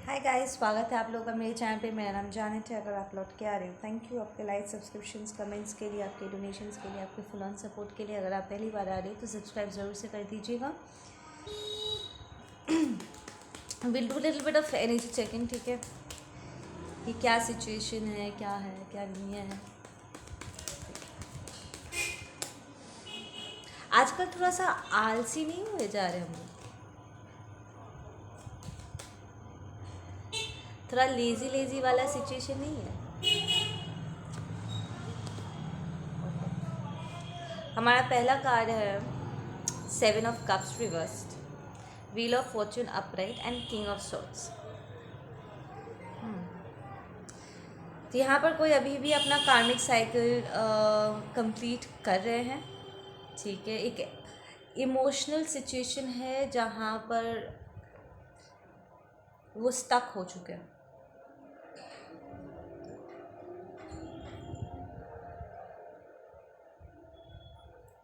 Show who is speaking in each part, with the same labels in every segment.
Speaker 1: Hi guys, स्वागत है आप लोगों का मेरे चैनल पे। मेरा नाम जानत है। अगर आप लौट के आ रहे हो, थैंक यू आपके लाइक, सब्सक्रिप्शंस, कमेंट्स के लिए, आपके डोनेशंस के लिए, आपके फुल ऑन सपोर्ट के लिए। अगर आप पहली बार आ रहे हो तो सब्सक्राइब ज़रूर से कर दीजिएगा। Will do little bit of energy checking, ठीक है? कि क्या सिचुएशन है, क्या नहीं है। आजकल थोड़ा सा आलसी नहीं हुए जा रहे हम लोग? थोड़ा लेज़ी लेज़ी वाला सिचुएशन नहीं है? हमारा पहला कार्ड है seven of cups reversed, wheel of Fortune upright and king of swords. तो यहाँ पर कोई अभी भी अपना कार्मिक साइकिल कंप्लीट कर रहे हैं, ठीक है? एक इमोशनल सिचुएशन है जहाँ पर वो स्टक हो चुके हैं।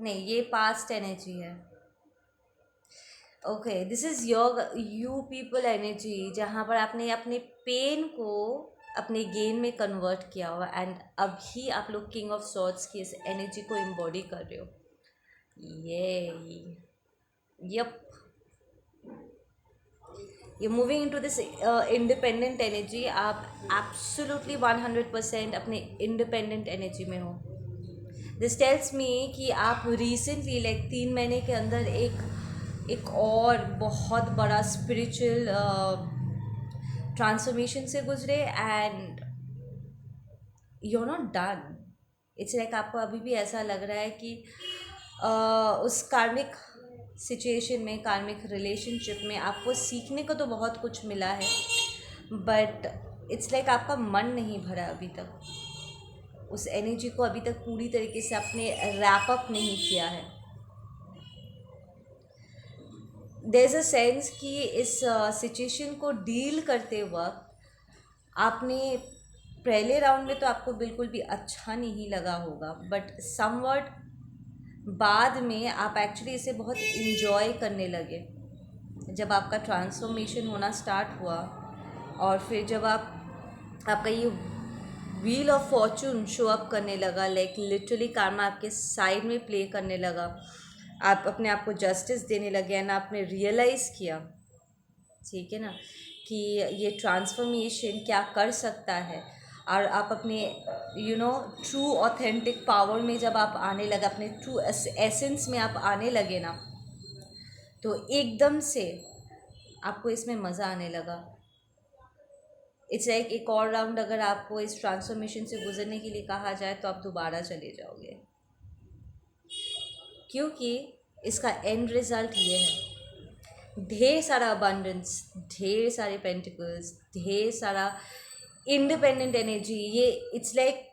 Speaker 1: नहीं, ये पास्ट एनर्जी है। Okay, this is your you people energy, जहाँ पर आपने अपने पेन को अपने गेन में कन्वर्ट किया हुआ, एंड अभी आप लोग किंग ऑफ सॉर्ड्स की इस एनर्जी को एम्बॉडी कर रहे हो। ये यप, ये moving into this independent energy. आप एब्सोल्युटली 100% अपने इंडिपेंडेंट एनर्जी में हो। दिस टेल्स मी कि आप रिसेंटली लाइक 3 महीने के अंदर एक और बहुत बड़ा स्पिरिचुअल ट्रांसफॉर्मेशन से गुजरे, and you are not done. It's like आपको अभी भी ऐसा लग रहा है कि उस कार्मिक सिचुएशन में, कार्मिक रिलेशनशिप में आपको सीखने को तो बहुत कुछ मिला है, बट इट्स लाइक आपका मन नहीं भरा अभी तक। उस एनर्जी को अभी तक पूरी तरीके से आपने रैप अप नहीं किया है। देयर इज़ अ सेंस कि इस सिचुएशन को डील करते वक्त आपने पहले राउंड में तो आपको बिल्कुल भी अच्छा नहीं लगा होगा, बट समवट बाद में आप एक्चुअली इसे बहुत इन्जॉय करने लगे। जब आपका ट्रांसफॉर्मेशन होना स्टार्ट हुआ, और फिर जब आपका ये wheel of Fortune show up करने लगा, लाइक लिटरली कार्मा आपके साइड में प्ले करने लगा, आप अपने आप को जस्टिस देने लगे, एंड आपने रियलाइज़ किया, ठीक है ना, कि ये ट्रांसफॉर्मेशन क्या कर सकता है। और आप अपने ट्रू ऑथेंटिक पावर में जब आप आने लगे, अपने ट्रू एसेंस में आप आने लगे ना, तो एकदम से आपको इसमें मज़ा आने लगा। इट्स लाइक एक और राउंड अगर आपको इस ट्रांसफॉर्मेशन से गुजरने के लिए कहा जाए तो आप दोबारा चले जाओगे, क्योंकि इसका एंड रिज़ल्ट ये है, ढेर सारा अबंडेंस, ढेर सारे पेंटिकल्स, ढेर सारा इंडिपेंडेंट एनर्जी। ये इट्स लाइक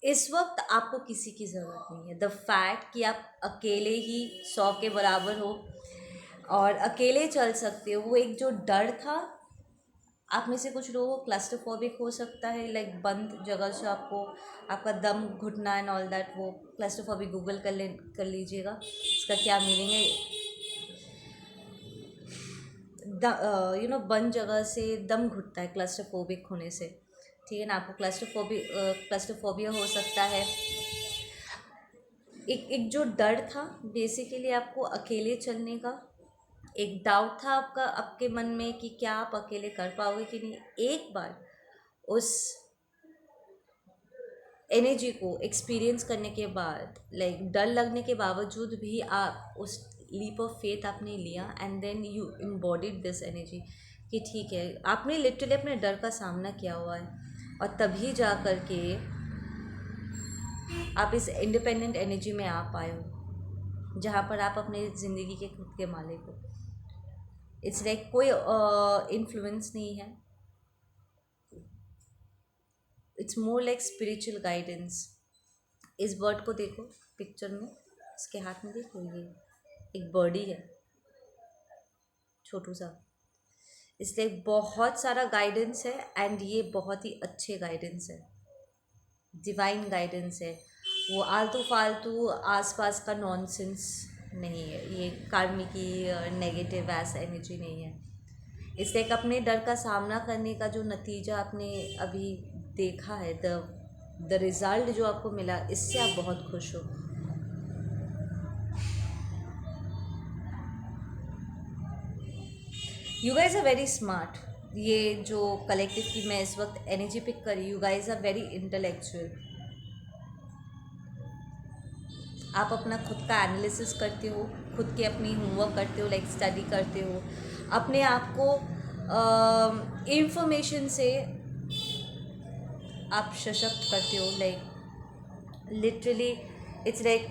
Speaker 1: इस वक्त आपको किसी की ज़रूरत नहीं है। द फैक्ट कि आप अकेले ही 100 के बराबर हो और अकेले चल सकते हो, वो एक जो डर था, आप में से कुछ लोगों को क्लस्टरफोबिक हो सकता है, लाइक बंद जगह से आपको आपका दम घुटना एंड ऑल दैट, वो क्लस्टरफोबिक गूगल कर लीजिएगा, इसका क्या मीनिंग है। बंद जगह से दम घुटता है क्लस्टरफोबिक होने से, ठीक है ना? आपको क्लस्टरफोबिया हो सकता है। एक एक जो डर था बेसिकली आपको अकेले चलने का, एक डाउट था आपके मन में कि क्या आप अकेले कर पाओगे कि नहीं। एक बार उस एनर्जी को एक्सपीरियंस करने के बाद, लाइक डर लगने के बावजूद भी आप उस लीप ऑफ फेथ आपने लिया, and then you embodied this energy, कि ठीक है, आपने लिटरली अपने डर का सामना किया हुआ है, और तभी जा कर के आप इस इंडिपेंडेंट एनर्जी में आ पाए हो, जहाँ पर आप अपने ज़िंदगी के खुद के मालिक हो। इट्स लाइक कोई इन्फ्लुएंस नहीं है, it's more like spiritual guidance. इस बर्ड को देखो पिक्चर में, इसके हाथ में देखो, ये एक बर्डी है, छोटू सा। इसलिए बहुत सारा गाइडेंस है, एंड ये बहुत ही अच्छे गाइडेंस है, डिवाइन गाइडेंस है। वो आलतू फालतू आसपास का नॉनसेंस नहीं है, ये कार्मी की नेगेटिव ऐसा एनर्जी नहीं है। इसलिए एक अपने डर का सामना करने का जो नतीजा आपने अभी देखा है, द रिज़ल्ट जो आपको मिला, इससे आप बहुत खुश हो। You guys are very smart. ये जो कलेक्टिव की मैं इस वक्त एनर्जी पिक करी, you guys are very intellectual. आप अपना खुद का एनालिसिस करते हो, खुद के अपनी होमवर्क करते हो, लाइक स्टडी करते हो, अपने आप को इंफॉर्मेशन से आप सशक्त करते हो। लाइक लिटरली इट्स लाइक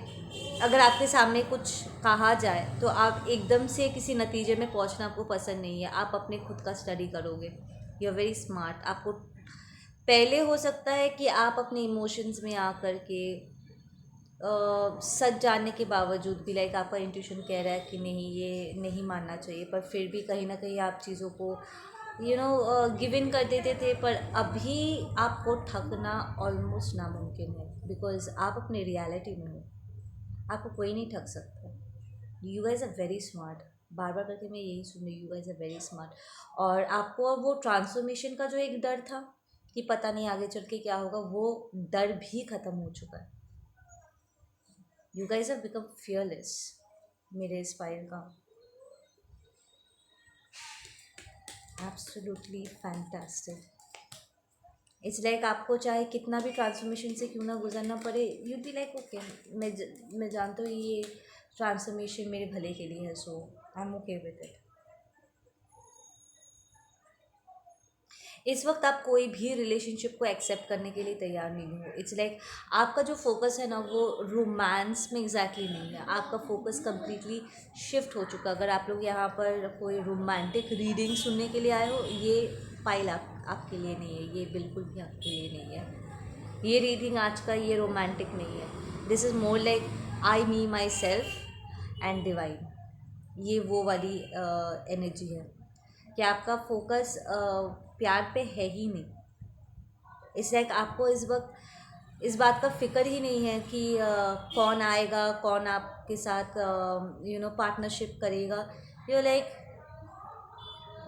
Speaker 1: अगर आपके सामने कुछ कहा जाए तो आप एकदम से किसी नतीजे में पहुंचना आपको पसंद नहीं है, आप अपने खुद का स्टडी करोगे। You are very smart. आपको पहले हो सकता है कि आप अपने इमोशंस में आ कर के सच जानने के बावजूद भी, लाइक आपका इंट्यूशन कह रहा है कि नहीं ये नहीं मानना चाहिए, पर फिर भी कहीं ना कहीं आप चीज़ों को गिव इन कर देते थे। पर अभी आपको ठगना ऑलमोस्ट नामुमकिन है, बिकॉज आप अपनी रियलिटी में हो, आपको कोई नहीं ठग सकता। You guys are very smart. बार बार करके मैं यही सुन रही हूँ, you guys are very smart. और आपको अब वो ट्रांसफॉर्मेशन का जो एक डर था कि पता नहीं आगे चल के क्या होगा, वो डर भी ख़त्म हो चुका है। You guys have become fearless. मेरे इंस्पायर का एब्सोल्युटली फैंटास्टिक। इट्स लाइक आपको चाहे कितना भी ट्रांसफॉर्मेशन से क्यों ना गुजरना पड़े, यू बी लाइक ओके, मैं जानता हूँ ये ट्रांसफॉर्मेशन मेरे भले के लिए है, so I am okay with it. इस वक्त आप कोई भी रिलेशनशिप को एक्सेप्ट करने के लिए तैयार नहीं हो। इट्स लाइक आपका जो फोकस है ना, वो रोमांस में एग्जैक्टली नहीं है, आपका फोकस कम्प्लीटली शिफ्ट हो चुका। अगर आप लोग यहाँ पर कोई रोमांटिक रीडिंग सुनने के लिए आए हो, ये फाइल आपके लिए नहीं है, ये बिल्कुल भी आपके लिए नहीं है। ये रीडिंग आज का ये रोमांटिक नहीं है। This is more like I me my self and divine. ये वो वाली एनर्जी है कि आपका फोकस प्यार पे है ही नहीं। इस लाइक आपको इस वक्त इस बात का फिक्र ही नहीं है कि कौन आएगा, कौन आपके साथ पार्टनरशिप करेगा। यू लाइक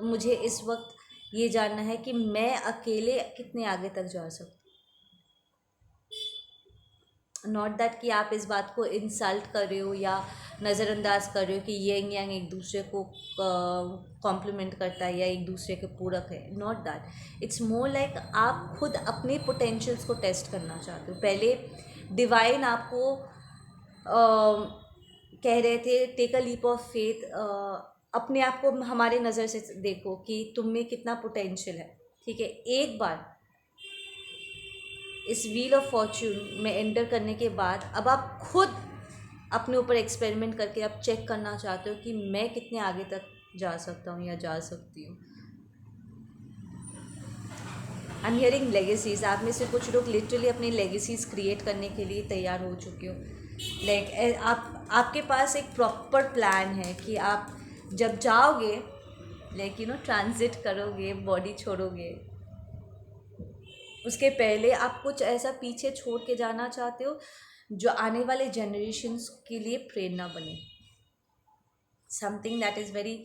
Speaker 1: मुझे इस वक्त ये जानना है कि मैं अकेले कितने आगे तक जा सकती। नॉट दैट कि आप इस बात को इंसल्ट कर रहे हो या नज़रअंदाज कर रहे हो कि येंग यांग एक दूसरे को कॉम्प्लीमेंट करता है या एक दूसरे के पूरक है। Not that, it's more like आप खुद अपने पोटेंशियल्स को टेस्ट करना चाहते हो। पहले डिवाइन आपको कह रहे थे take a leap of faith, अपने आप को हमारे नज़र से देखो कि तुम में कितना पोटेंशियल है। ठीक है, एक बार इस व्हील ऑफ फॉर्च्यून में एंटर करने के बाद अब आप खुद अपने ऊपर एक्सपेरिमेंट करके आप चेक करना चाहते हो कि मैं कितने आगे तक जा सकता हूँ या जा सकती हूँ। आई एम हियरिंग लेगेसीज। आप में से कुछ लोग लिटरली अपनी लेगेसीज क्रिएट करने के लिए तैयार हो चुके हो। लाइक आपके पास एक प्रॉपर प्लान है कि आप जब जाओगे, लाइक ट्रांजिट करोगे, बॉडी छोड़ोगे, उसके पहले आप कुछ ऐसा पीछे छोड़ के जाना चाहते हो जो आने वाले जनरेशन्स के लिए प्रेरणा बने। Something that is very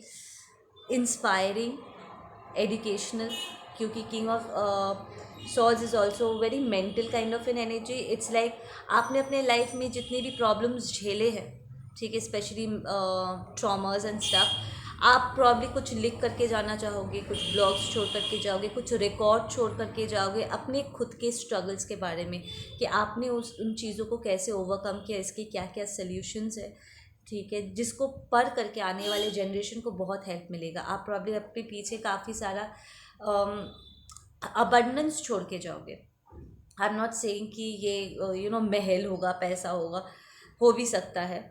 Speaker 1: inspiring, educational, क्योंकि king of swords is also very mental kind of an energy. It's like आपने अपने लाइफ में जितने भी प्रॉब्लम्स झेले हैं, ठीक है, स्पेशली ट्रॉमास एंड स्टफ, आप प्रॉब्ली कुछ लिख करके जाना चाहोगे, कुछ ब्लॉग्स छोड़ करके जाओगे, कुछ रिकॉर्ड छोड़ करके जाओगे अपने खुद के स्ट्रगल्स के बारे में कि आपने उन चीज़ों को कैसे ओवरकम किया, इसके क्या क्या सल्यूशंस है। ठीक है, जिसको पढ़ करके आने वाले जनरेशन को बहुत हेल्प मिलेगा। आप प्रॉब्ली अपने पीछे काफ़ी सारा अबंडेंस छोड़ के जाओगे। आई एम नॉट सेइंग कि ये महल होगा, पैसा होगा, हो भी सकता है,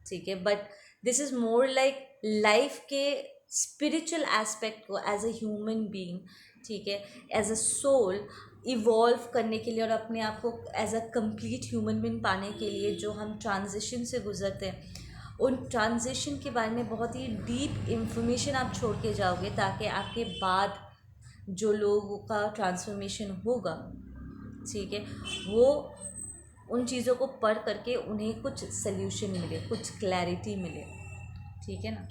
Speaker 1: ठीक है, but this is more like life के स्पिरिचुअल एस्पेक्ट को एज अ ह्यूमन बीइंग, ठीक है, एज अ सोल इवॉल्व करने के लिए और अपने आप को as a complete human being पाने के लिए जो हम ट्रांजिशन से गुजरते हैं, उन ट्रांजिशन के बारे में बहुत ही डीप इंफॉर्मेशन आप छोड़ के जाओगे, ताकि आपके बाद जो लोगों का ट्रांसफॉर्मेशन होगा, ठीक है, वो उन चीज़ों को पढ़ करके उन्हें कुछ सल्यूशन मिले, कुछ क्लैरिटी मिले, ठीक है ना।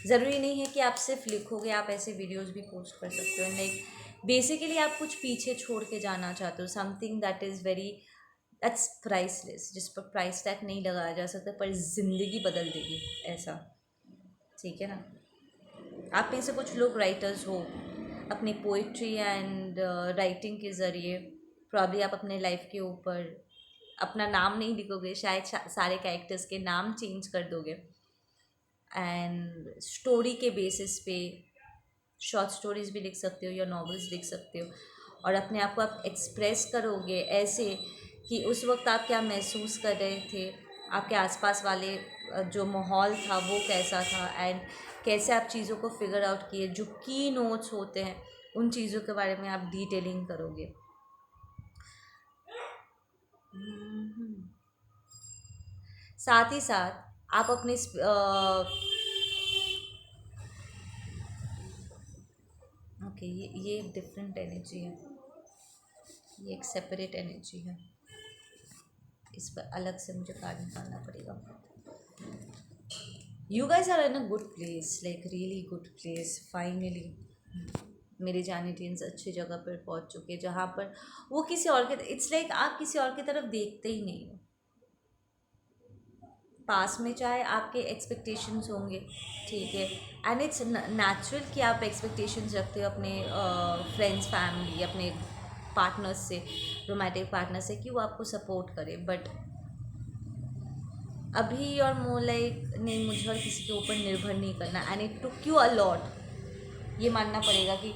Speaker 1: ज़रूरी नहीं है कि आप सिर्फ लिखोगे, आप ऐसे वीडियोस भी पोस्ट कर सकते हो। लाइक बेसिकली आप कुछ पीछे छोड़ के जाना चाहते हो, something that is very, that's priceless, जिस पर प्राइस टैग नहीं लगाया जा सकता पर ज़िंदगी बदल देगी, ऐसा, ठीक है ना। आप में से कुछ लोग राइटर्स हो, अपनी पोइट्री एंड राइटिंग के ज़रिए प्रॉब्ली आप अपने लाइफ के ऊपर अपना नाम नहीं लिखोगे, शायद सारे कैरेक्टर्स के नाम चेंज कर दोगे एंड स्टोरी के बेसिस पे शॉर्ट स्टोरीज भी लिख सकते हो या नॉवेल्स लिख सकते हो, और अपने आप को आप एक्सप्रेस करोगे ऐसे कि उस वक्त आप क्या महसूस कर रहे थे, आपके आसपास वाले जो माहौल था वो कैसा था, एंड कैसे आप चीज़ों को फिगर आउट किए, जो की नोट्स होते हैं उन चीज़ों के बारे में आप डिटेलिंग करोगे। साथ ही साथ आप अपने ओके, ये एक डिफरेंट एनर्जी है, ये एक सेपरेट एनर्जी है, इस पर अलग से मुझे कार्ड निकालना पड़ेगा। You guys are in a good place, like really good place. Finally मेरे जानिटियंस अच्छी जगह पर पहुंच चुके, जहाँ पर वो किसी और के, इट्स लाइक आप किसी और की तरफ देखते ही नहीं हो। पास में चाहे आपके एक्सपेक्टेशंस होंगे, ठीक है, एंड इट्स नेचुरल कि आप एक्सपेक्टेशंस रखते हो अपने फ्रेंड्स, फैमिली, अपने पार्टनर्स से, रोमांटिक पार्टनर से, कि वो आपको सपोर्ट करे, बट अभी और मोर लाइक नहीं, मुझे और किसी के ऊपर निर्भर नहीं करना, and it took you a lot. ये मानना पड़ेगा कि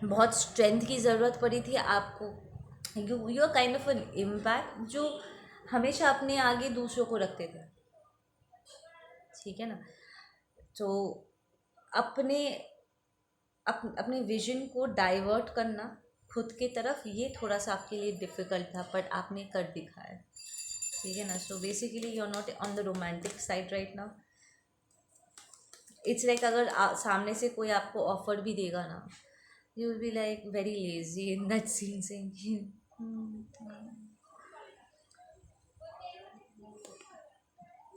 Speaker 1: बहुत स्ट्रेंथ की ज़रूरत पड़ी थी आपको। You are kind of an impact जो हमेशा अपने आगे दूसरों को रखते थे, ठीक है ना। तो अपने अपने विजन को डाइवर्ट करना खुद की तरफ, ये थोड़ा सा आपके लिए डिफ़िकल्ट था, बट आपने कर दिखाया, ठीक है ना। So basically you are not on the romantic side right now. It's like अगर सामने से कोई आपको ऑफर भी देगा ना, you will be like very lazy in that scene, saying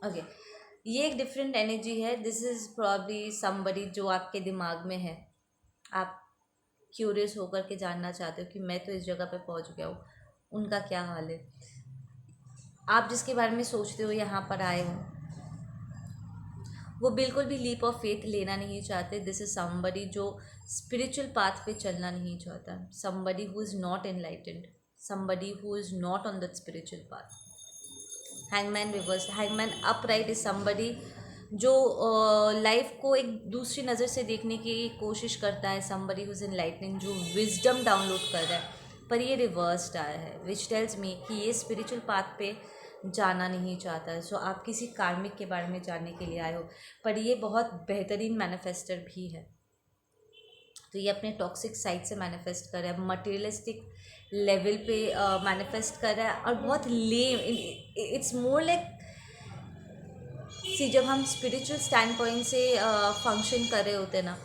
Speaker 1: okay, ये एक डिफरेंट एनर्जी है। दिस इज़ प्रॉब्ली समबडी जो आपके दिमाग में है, आप क्यूरियस होकर के जानना चाहते हो कि मैं तो इस जगह पे पहुंच गया हूँ, उनका क्या हाल है। आप जिसके बारे में सोचते हो यहाँ पर आए हो, वो बिल्कुल भी लीप ऑफ फेथ लेना नहीं चाहते। दिस इज समबडी जो स्पिरिचुअल पाथ पे चलना नहीं चाहता, somebody who is not enlightened, somebody who is not on that spiritual path. Hangman reverse, hangman upright is somebody जो लाइफ को एक दूसरी नज़र से देखने की कोशिश करता है, समबडी हु इज़ एनलाइटनिंग, जो विजडम डाउनलोड कर रहा है, पर ये रिवर्स्ड आया है, विच टेल्स मी कि ये स्पिरिचुअल पाथ पे जाना नहीं चाहता है। सो आप किसी कार्मिक के बारे में जानने के लिए आए हो, पर ये बहुत बेहतरीन मैनिफेस्टर भी है। तो ये अपने टॉक्सिक साइड से मैनिफेस्ट कर रहा है, मटेरियलिस्टिक लेवल पे मैनिफेस्ट कर रहा है, और बहुत लेम, इट्स मोर लाइक, सी जब हम स्पिरिचुअल स्टैंड पॉइंट से फंक्शन कर रहे होते हैं ना,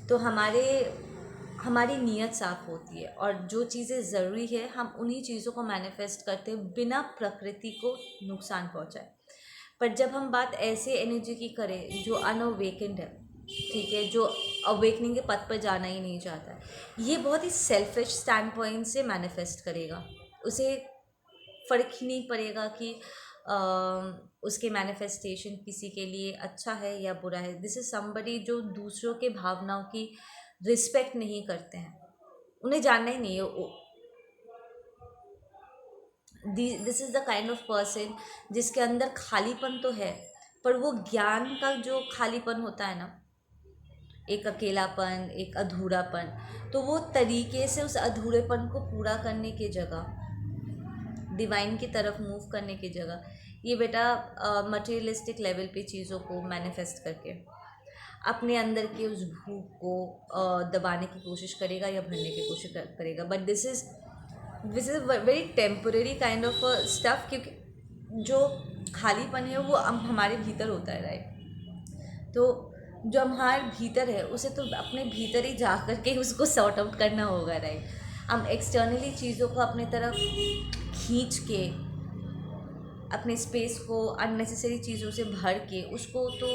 Speaker 1: तो हमारी नीयत साफ़ होती है, और जो चीज़ें ज़रूरी है हम उन्हीं चीज़ों को मैनिफेस्ट करते हैं बिना प्रकृति को नुकसान पहुंचाए। पर जब हम बात ऐसे एनर्जी की करें जो अनअवेकेंड है, ठीक है, जो अवेकनिंग के पथ पर जाना ही नहीं चाहता है, ये बहुत ही सेल्फिश स्टैंड पॉइंट से मैनिफेस्ट करेगा। उसे फ़र्क ही नहीं पड़ेगा कि उसके मैनिफेस्टेशन किसी के लिए अच्छा है या बुरा है। दिस इज़ समबडी जो दूसरों के भावनाओं की रिस्पेक्ट नहीं करते हैं, उन्हें जानना ही नहीं है। This is the kind of person जिसके अंदर खालीपन तो है, पर वो ज्ञान का जो खालीपन होता है ना, एक अकेलापन, एक अधूरापन, तो वो तरीके से उस अधूरेपन को पूरा करने की जगह, डिवाइन की तरफ मूव करने की जगह, ये बेटा मटेरियलिस्टिक लेवल पे चीज़ों को मैनिफेस्ट करके अपने अंदर के उस भूख को दबाने की कोशिश करेगा या भरने की कोशिश करेगा। But this is very temporary kind of stuff, क्योंकि जो खालीपन है वो हमारे भीतर होता है, राइट। तो जो हमारे भीतर है उसे तो अपने भीतर ही जा कर के उसको सॉर्ट आउट करना होगा, राइट। हम एक्सटर्नली चीज़ों को अपने तरफ खींच के अपने स्पेस को अननेसेसरी चीज़ों से भर के उसको तो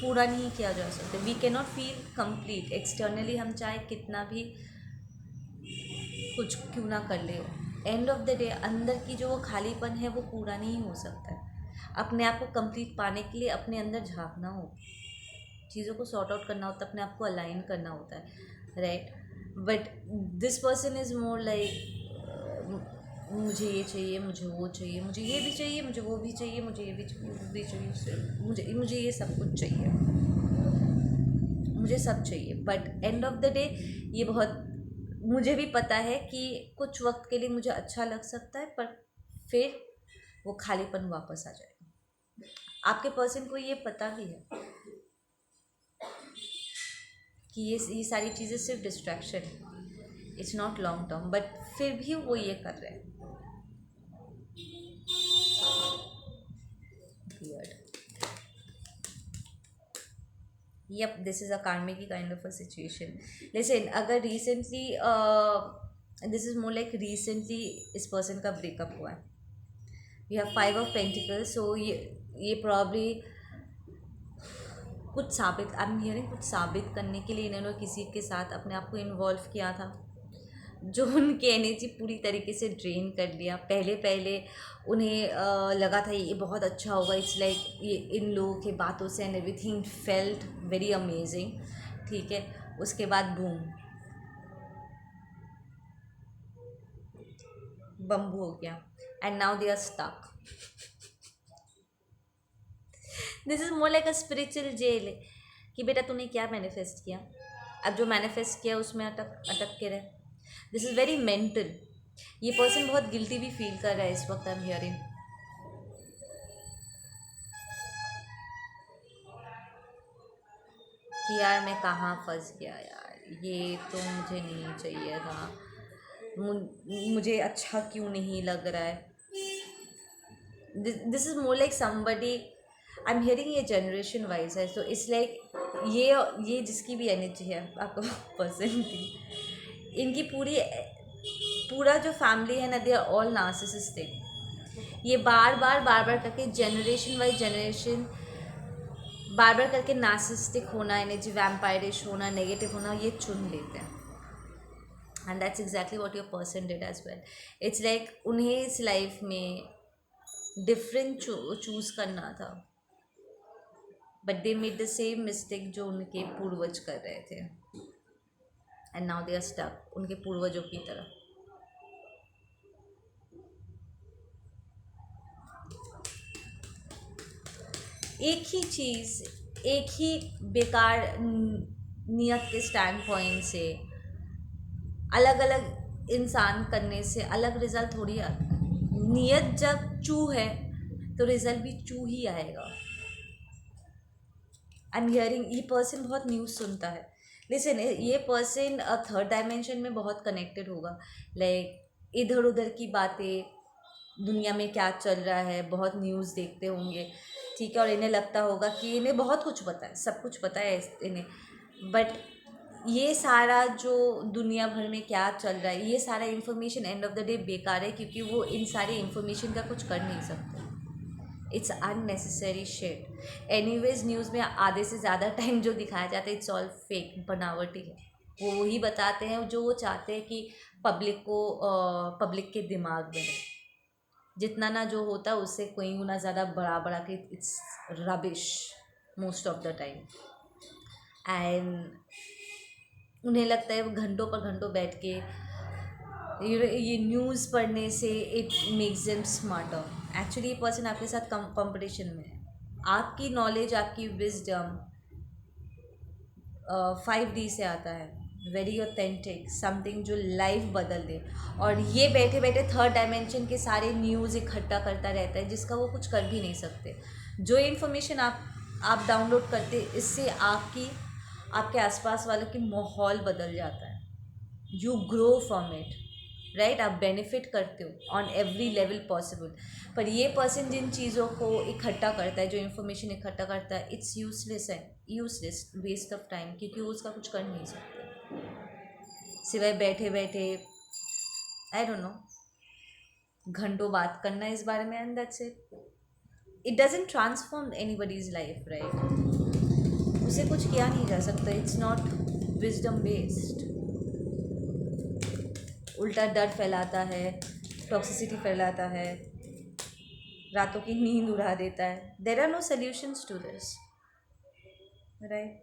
Speaker 1: पूरा नहीं किया जा सकता। We can not feel complete externally, हम चाहे कितना भी कुछ क्यों ना कर ले, एंड ऑफ द डे अंदर की जो वो खालीपन है वो पूरा नहीं हो सकता है। अपने आप को कंप्लीट पाने के लिए अपने अंदर झांकना हो, चीज़ों को सॉर्ट आउट करना होता है, अपने आप को अलाइन करना होता है, right. But this person is more like मुझे ये चाहिए, मुझे वो चाहिए, मुझे ये भी चाहिए, मुझे वो भी चाहिए, मुझे ये भी चाहिए, वो भी चाहिए, मुझे ये सब कुछ चाहिए, मुझे सब चाहिए। But end of the day ये बहुत, मुझे भी पता है कि कुछ वक्त के लिए मुझे अच्छा लग सकता है, पर फिर वो खालीपन वापस आ जाएगा। आपके पर्सन को ये पता भी है कि ये सारी चीज़ें सिर्फ डिस्ट्रैक्शन है, it's not long term, but फिर भी वो ये कर रहे हैं। Yep, this is a karmic kind of a situation. Listen, अगर recently this is more like recently इस person का breakup हुआ है, we have 5 of Pentacles, so ये probably कुछ साबित, आई एम हियरिंग, कुछ साबित करने के लिए इन्होंने किसी के साथ अपने आप को इन्वॉल्व किया था, जो उनकी एनर्जी पूरी तरीके से ड्रेन कर लिया। पहले उन्हें लगा था ये बहुत अच्छा होगा, इट्स लाइक ये इन लोगों के बातों से and everything felt very amazing, ठीक है। उसके बाद बूम, बम्बू हो गया, and now they are stuck. This is more like a spiritual jail, कि बेटा तूने क्या मैनिफेस्ट किया, अब जो मैनिफेस्ट किया उसमें अटक के रहे। This is very mental. ये पर्सन बहुत गिल्टी भी फील कर रहा है इस वक्त, आई एम हियरिंग। कि यार मैं कहाँ फंस गया यार, ये तो मुझे नहीं चाहिए था, मुझे अच्छा क्यों नहीं लग रहा है। This is more like somebody, I am hearing, ये जनरेशन वाइज है, सो इट्स लाइक ये जिसकी भी एनर्जी है आपको पर्सन की, इनकी पूरा जो फैमिली है ना, दे आर ऑल नार्सिसिस्टिक। ये बार बार करके जनरेशन वाइज जनरेशन बार करके नार्सिसिस्टिक होना, एनर्जी वैम्पायरिश होना, नेगेटिव होना ये चुन लेते हैं। And that's exactly what your person did as well. It's like उन्हें इस लाइफ में डिफरेंट चूज़ करना था, but they made the same mistake जो उनके पूर्वज कर रहे थे, and now they are stuck उनके पूर्वजों की तरह। एक ही चीज़, एक ही बेकार नियत के स्टैंड पॉइंट से अलग अलग इंसान करने से अलग रिज़ल्ट थोड़ी आता है। नियत जब चू है तो रिज़ल्ट भी चू ही आएगा। आई एम हियरिंग, ये पर्सन बहुत न्यूज़ सुनता है। लिसन, ये पर्सन थर्ड डायमेंशन में बहुत कनेक्टेड होगा, लाइक इधर उधर की बातें, दुनिया में क्या चल रहा है, बहुत न्यूज़ देखते होंगे, ठीक है। और इन्हें लगता होगा कि इन्हें बहुत कुछ पता है, सब कुछ पता है इन्हें, बट ये सारा जो दुनिया भर में क्या चल रहा है, ये सारा information end of the day बेकार है, क्योंकि वो इन सारी इन्फॉर्मेशन का कुछ कर नहीं सकते। It's unnecessary shit. Anyways news में आधे से ज़्यादा टाइम जो दिखाया जाता है इट्स ऑल फेक, बनावटी है। वो वही बताते हैं जो वो चाहते हैं कि पब्लिक के दिमाग में जितना ना जो होता है उससे कोई गुना ज़्यादा बड़ा कि it's rubbish most of the time. And उन्हें लगता है घंटों पर घंटों बैठ के ये न्यूज़ पढ़ने से it makes them smarter. Actually ये पर्सन आपके साथ कंपटीशन में है। आपकी नॉलेज, आपकी विजडम 5D से आता है, वेरी ऑथेंटिक, समथिंग जो लाइफ बदल दे। और ये बैठे बैठे थर्ड डायमेंशन के सारे न्यूज़ इकट्ठा करता रहता है, जिसका वो कुछ कर भी नहीं सकते। जो इन्फॉर्मेशन आप डाउनलोड करते, इससे आपके आसपास वालों की माहौल बदल जाता है। You grow from it, right, आप बेनिफिट करते हो ऑन एवरी लेवल पॉसिबल। पर ये पर्सन जिन चीज़ों को इकट्ठा करता है, जो इन्फॉर्मेशन इकट्ठा करता है, इट्स यूजलेस है, यूजलेस, वेस्ट ऑफ टाइम, क्योंकि वो उसका कुछ कर नहीं सकते सिवाय बैठे बैठे आई डोंट नो घंटों बात करना इस बारे में, and that's it doesn't transform anybody's life, right. उसे कुछ किया नहीं जा सकता, इट्स नॉट विजडम बेस्ड, उल्टा डर फैलाता है, टॉक्सिसिटी फैलाता है, रातों की नींद उड़ा देता है। There are no solutions to this, right.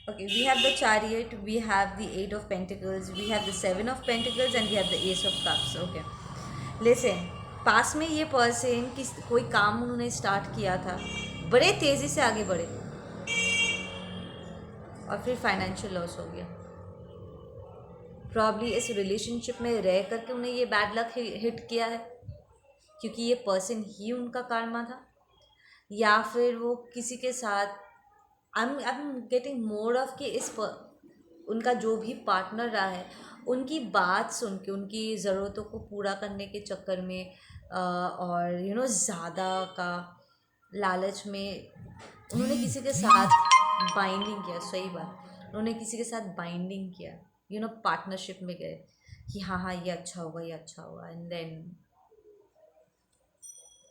Speaker 1: Okay, we have the Chariot, we have the Eight of Pentacles, we have the Seven of Pentacles, and we have the Ace of Cups. Okay, listen, पास में ये person कि कोई काम उन्होंने start किया था, बड़े तेज़ी से आगे बढ़े और फिर फाइनेंशियल लॉस हो गया। प्रॉब्ली इस रिलेशनशिप में रह करके उन्हें ये बैड लक हिट किया है, क्योंकि ये पर्सन ही उनका karma था, या फिर वो किसी के साथ आई एम गेटिंग मोर ऑफ कि उनका जो भी पार्टनर रहा है, उनकी बात सुन के, उनकी ज़रूरतों को पूरा करने के चक्कर में और ज़्यादा का लालच में उन्होंने किसी के साथ बाइंडिंग किया। सही बात, उन्होंने किसी के साथ बाइंडिंग किया, पार्टनरशिप में गए कि हाँ हाँ ये अच्छा होगा, ये अच्छा होगा, and then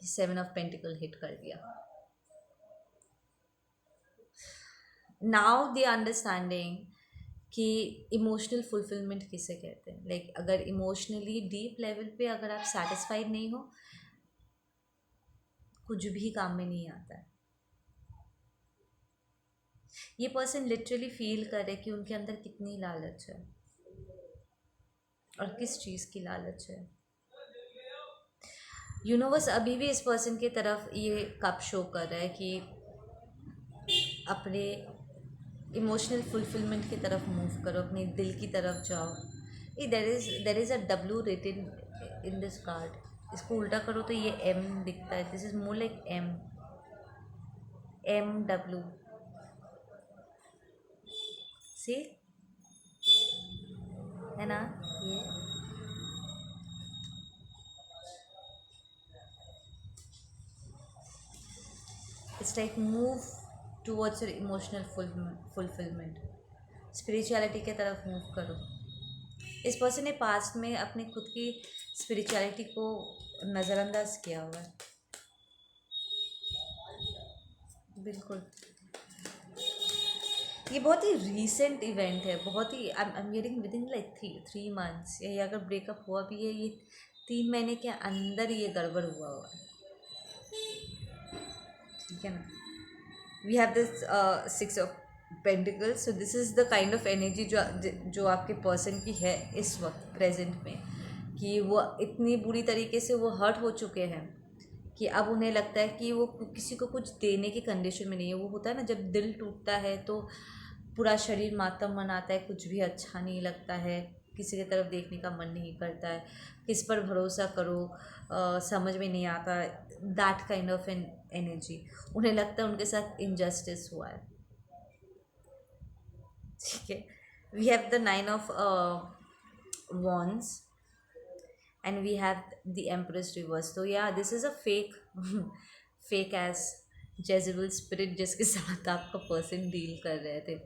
Speaker 1: 7 of pentacle hit कर दिया। नाउ द अंडरस्टैंडिंग कि इमोशनल फुलफिलमेंट किसे कहते हैं। लाइक अगर इमोशनली डीप लेवल पे अगर आप सेटिस्फाइड नहीं हो, कुछ भी काम में नहीं आता है। ये पर्सन लिटरली फील करे कि उनके अंदर कितनी लालच है और किस चीज़ की लालच है। यूनिवर्स अभी भी इस पर्सन की तरफ ये कप शो कर रहा है कि अपने इमोशनल फुलफिलमेंट की तरफ मूव करो, अपने दिल की तरफ जाओ। There is a W written in this card. इसको उल्टा करो तो ये M दिखता है। This is more like MW। See है ना ये। It's like move towards your emotional fulfilment, spirituality की तरफ मूव करो। इस पर्सन ने पास्ट में अपनी खुद की स्पिरिचुअलिटी को नज़रअंदाज किया हुआ है, बिल्कुल। ये बहुत ही रीसेंट इवेंट है, बहुत ही I am getting within like 3 months, या अगर ब्रेकअप हुआ भी है, ये 3 महीने के अंदर ये गड़बड़ हुआ है, ठीक है ना। We have this 6 of pentacles. So this is the kind of energy जो आपके पर्सन की है इस वक्त प्रेजेंट में, कि वो इतनी बुरी तरीके से वो हर्ट हो चुके हैं कि अब उन्हें लगता है कि वो किसी को कुछ देने की कंडीशन में नहीं है। वो होता है ना, जब दिल टूटता है तो पूरा शरीर मातम मनाता है, कुछ भी अच्छा नहीं लगता है, किसी की तरफ देखने का मन नहीं करता है, किस पर भरोसा करो समझ में नहीं आता। That kind of an energy, उन्हें लगता है उनके साथ इनजस्टिस हुआ है, ठीक है। We have the 9 of wands and we have the Empress reverse. So yeah, this is a fake fake as Jezebel spirit जिसके साथ आपका पर्सन डील कर रहे थे,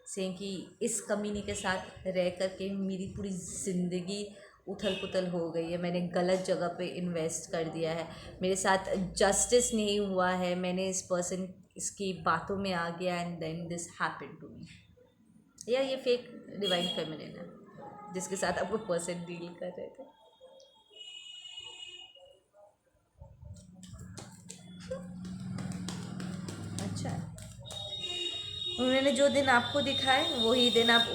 Speaker 1: से कि इस कमीनी के साथ रह कर के मेरी पूरी ज़िंदगी उथल पुथल हो गई है, मैंने गलत जगह पे इन्वेस्ट कर दिया है, मेरे साथ जस्टिस नहीं हुआ है, मैंने इस पर्सन इसकी बातों में आ गया, and then this happened to me. या ये फेक डिवाइन फेमिनिन है जिसके साथ आपको पर्सन डील कर रहे थे। अच्छा, उन्होंने जो दिन आपको दिखाए वही दिन आप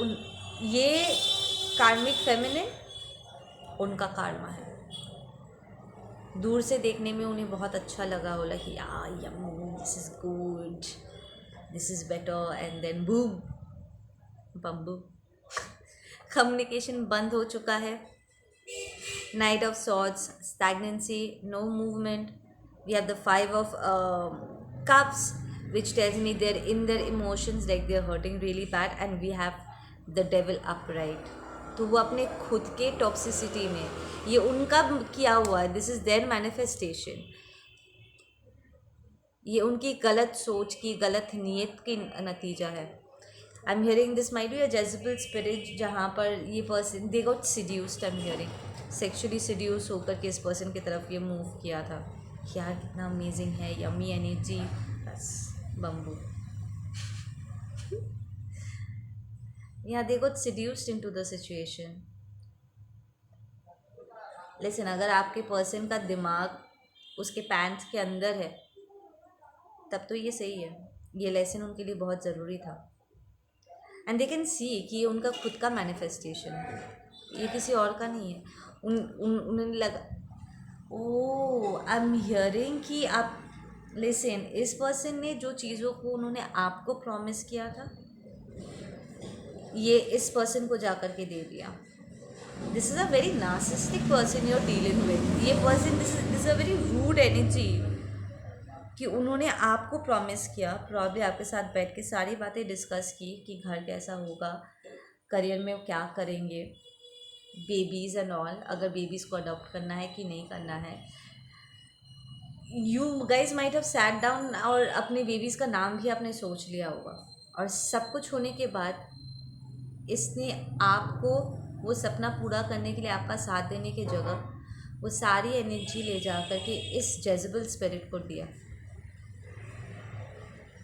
Speaker 1: ये कार्मिक फेमिनिन उनका कार्मा है। दूर से देखने में उन्हें बहुत अच्छा लगा, बोला कि this is good, this is better, and then boom bamboo communication बंद हो चुका है। Knight of swords, stagnancy, no movement. We have the 5 of cups which tells me they're in their emotions, like they're hurting really bad, and we have the devil upright. तो वो अपने खुद के toxicity में, ये उनका किया हुआ है, दिस इज़ देयर मैनिफेस्टेशन, ये उनकी गलत सोच की, गलत नीयत की नतीजा है। I am hearing this might be a jezebel spirit, जहाँ पर ये person they got seduced, I am hearing sexually seduce होकर के इस पर्सन की तरफ ये मूव किया था। यार कितना अमेजिंग है, यमी एनर्जी, बस bamboo. Yeah, they got seduced into the situation. लेकिन अगर आपके पर्सन का दिमाग उसके पैंट्स के अंदर है तब तो ये सही है, ये लेसन उनके लिए बहुत ज़रूरी था। एंड दे कैन सी कि ये उनका खुद का मैनिफेस्टेशन है, ये किसी और का नहीं है। उन्हें लगा, ओ आई एम हियरिंग कि आप लिसन, इस पर्सन ने जो चीज़ों को उन्होंने आपको प्रॉमिस किया था ये इस पर्सन को जा कर के दे दिया। This is a very narcissistic person you are dealing with. ये person, this is a very rude energy कि उन्होंने आपको प्रॉमिस किया, प्रॉब्ली आपके साथ बैठ के सारी बातें डिस्कस की कि घर कैसा होगा, करियर में क्या करेंगे, बेबीज़ एंड ऑल, अगर बेबीज़ को अडॉप्ट करना है कि नहीं करना है। You guys might have sat down और अपने बेबीज़ का नाम भी आपने सोच लिया होगा, और सब कुछ होने के बाद इसने आपको वो सपना पूरा करने के लिए आपका साथ देने की जगह वो सारी एनर्जी ले जा कर के इस जेजबल स्पिरिट को दिया,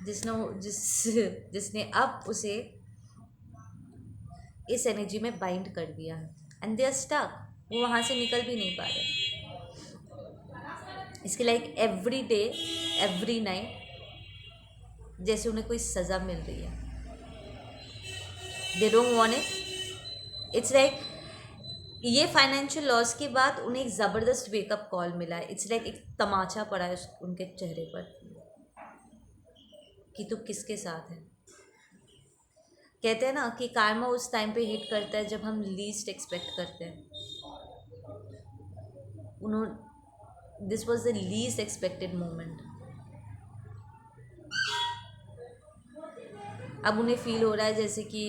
Speaker 1: जिसने अब उसे इस एनर्जी में बाइंड कर दिया है। एंड दे आर स्टक, वो वहाँ से निकल भी नहीं पा रहे। इसके like every day every night जैसे उन्हें कोई सज़ा मिल रही है। They don't want it. It's like ये फाइनेंशियल लॉस के बाद उन्हें एक ज़बरदस्त वेकअप कॉल मिला है। इट्स लाइक एक तमाचा पड़ा है उनके चेहरे पर कि तू किसके साथ है। कहते हैं ना कि कार्मा उस टाइम पे हिट करता है जब हम लीस्ट एक्सपेक्ट करते हैं। This was the least expected moment. अब उन्हें फील हो रहा है जैसे कि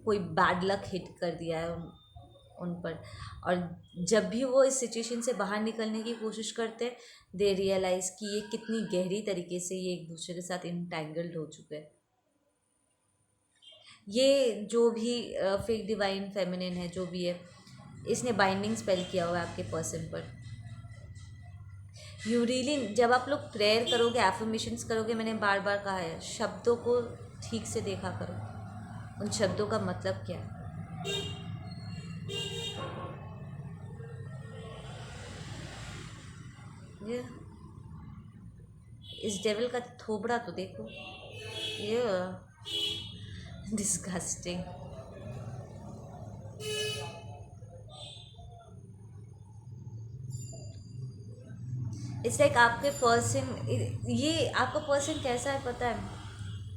Speaker 1: कोई बैड लक हिट कर दिया है उन पर, और जब भी वो इस सिचुएशन से बाहर निकलने की कोशिश करते हैं दे रियलाइज़ कि ये कितनी गहरी तरीके से ये एक दूसरे के साथ इंटैंगल्ड हो चुके हैं। ये जो भी फेक डिवाइन फेमिनिन है, जो भी है, इसने बाइंडिंग स्पेल किया हुआ है आपके पर्सन पर। यू रियली, जब आप लोग प्रेयर करोगे, एफर्मेशंस करोगे, मैंने बार बार कहा है, शब्दों को ठीक से देखा करो, उन शब्दों का मतलब क्या है। ये इस डेविल का थोबड़ा तो देखो, ये डिस्गस्टिंग। इट्स लाइक आपके पर्सन, ये आपका पर्सन कैसा है पता है,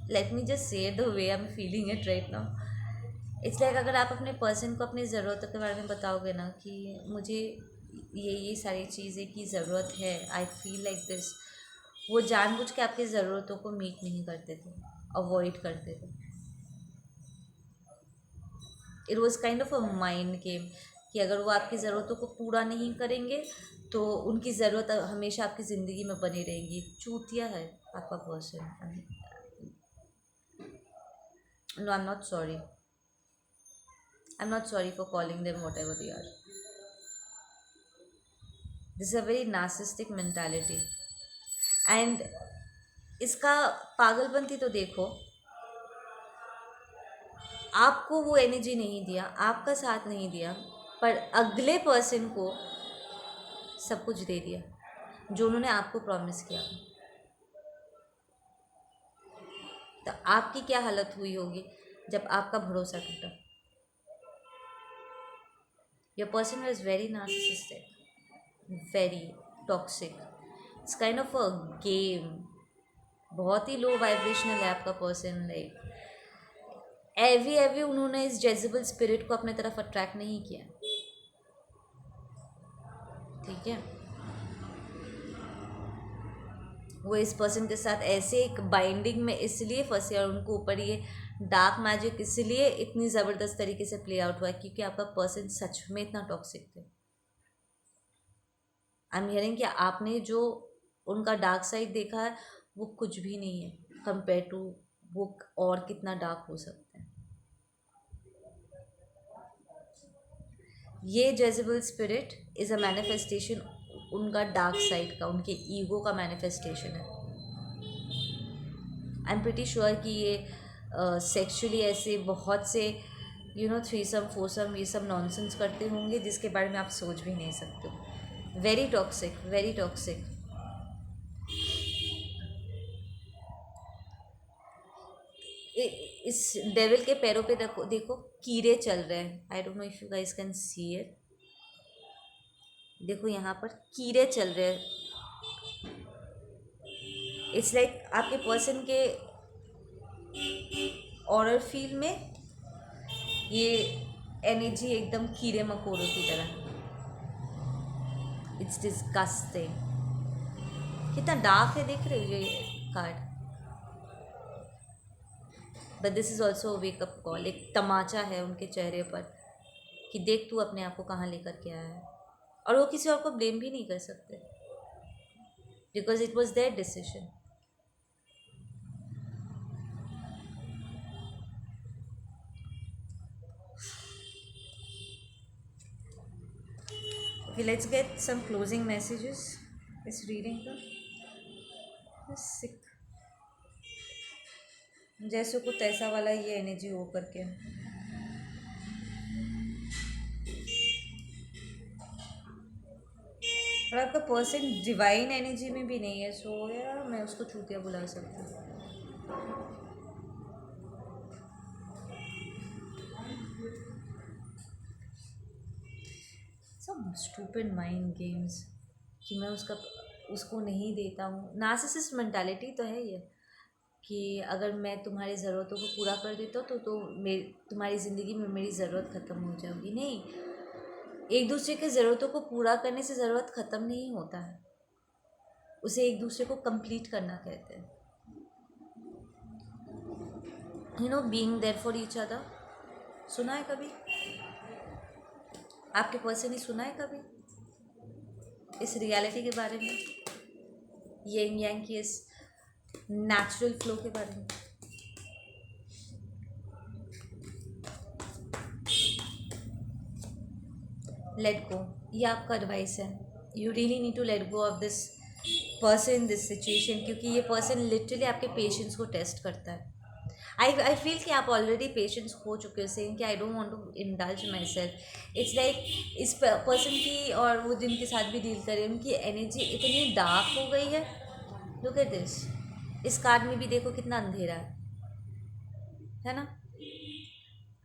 Speaker 1: let me just say the way I am feeling it right now. It's like अगर आप अपने पर्सन को अपनी ज़रूरतों के बारे में बताओगे ना कि मुझे ये सारी चीज़ें की ज़रूरत है, आई फील लाइक दिस, वो जानबूझ के आपकी ज़रूरतों को मीट नहीं करते थे, अवॉइड करते थे। It was kind of a mind game कि अगर वो आपकी ज़रूरतों को पूरा नहीं करेंगे तो उनकी ज़रूरत हमेशा आपकी ज़िंदगी में बनी रहेंगी। चूतिया है आपका person. No, I am not sorry, I am not sorry for calling them whatever they are. This is a very narcissistic mentality. And इसका पागलपंती तो देखो, आपको वो एनर्जी नहीं दिया, आपका साथ नहीं दिया, पर अगले पर्सन को सब कुछ दे दिया जो उन्होंने आपको प्रॉमिस किया। तो आपकी क्या हालत हुई होगी जब आपका भरोसा टूटा। Your person was very narcissistic, very toxic, it's kind of a game. बहुत ही लो वाइब्रेशनल है आपका पर्सन। लाइक एवी उन्होंने इस जेजेबल स्पिरिट को अपने तरफ अट्रैक्ट नहीं किया, ठीक है। वो इस पर्सन के साथ ऐसे एक बाइंडिंग में इसलिए फंसे और उनको ऊपर ये डार्क मैजिक इसलिए इतनी ज़बरदस्त तरीके से प्ले आउट हुआ है क्योंकि आपका पर्सन सच में इतना टॉक्सिक थे। आई एम हियरिंग कि आपने जो उनका डार्क साइड देखा है वो कुछ भी नहीं है कंपेयर टू वो और कितना डार्क हो सकता है। ये जेजेबल स्पिरिट इज़ अ मैनिफेस्टेशन उनका डार्क साइड का, उनके ईगो का मैनिफेस्टेशन है। आई एम प्रिटी श्योर कि ये सेक्सुअली ऐसे बहुत से थ्रीसम फोरसम ये सब नॉनसेंस करते होंगे जिसके बारे में आप सोच भी नहीं सकते हो। Very toxic, very toxic. इस डेविल के पैरों पे देखो देखो कीड़े चल रहे हैं। I don't know if you guys can see it. देखो यहाँ पर कीड़े चल रहे हैं। इट्स लाइक आपके पर्सन के ऑरर फील्ड में ये एनर्जी एकदम कीड़े मकोड़ों की तरह। It's disgusting. कितना डार्क है देख रहे हो ये card. But this is also wake up call, एक तमाचा है उनके चेहरे पर कि देख तू अपने आप को कहाँ लेकर के आया है। और वो किसी और को ब्लेम भी नहीं कर सकते because it was there decision. Okay, let's get some closing messages इस रीडिंग का। सिक जैसे को तैसा वाला ये एनर्जी हो करके। और आपका पर्सन डिवाइन एनर्जी में भी नहीं है, सो यार मैं उसको चूतिया बुला सकती हूँ। सब स्टूपिड माइंड गेम्स कि मैं उसको नहीं देता हूँ। नार्सिसिस्ट मेंटालिटी तो है ये कि अगर मैं तुम्हारी ज़रूरतों को पूरा कर देता हूँ तो तुम्हारी ज़िंदगी में मेरी ज़रूरत ख़त्म हो जाएगी। नहीं, एक दूसरे के ज़रूरतों को पूरा करने से ज़रूरत ख़त्म नहीं होता है, उसे एक दूसरे को कंप्लीट करना कहते हैं। Being there for each other. सुना है कभी? आपके पर्सन ने सुना है कभी इस रियलिटी के बारे में, येंग यांग की इस नेचुरल फ्लो के बारे में? लेट गो, ये आपका एडवाइस है। You really need to let go of this person, this situation, क्योंकि ये पर्सन लिटरली आपके पेशेंस को टेस्ट करता है। आई फील कि आप ऑलरेडी पेशेंस हो चुके हो, सेइंग कि I don't want to indulge myself. It's like इस पर्सन की और वो जिनके साथ भी डील करें उनकी एनर्जी इतनी डार्क हो गई है। लुक एट दिस, इस कार्ड में भी देखो कितना अंधेरा है ना।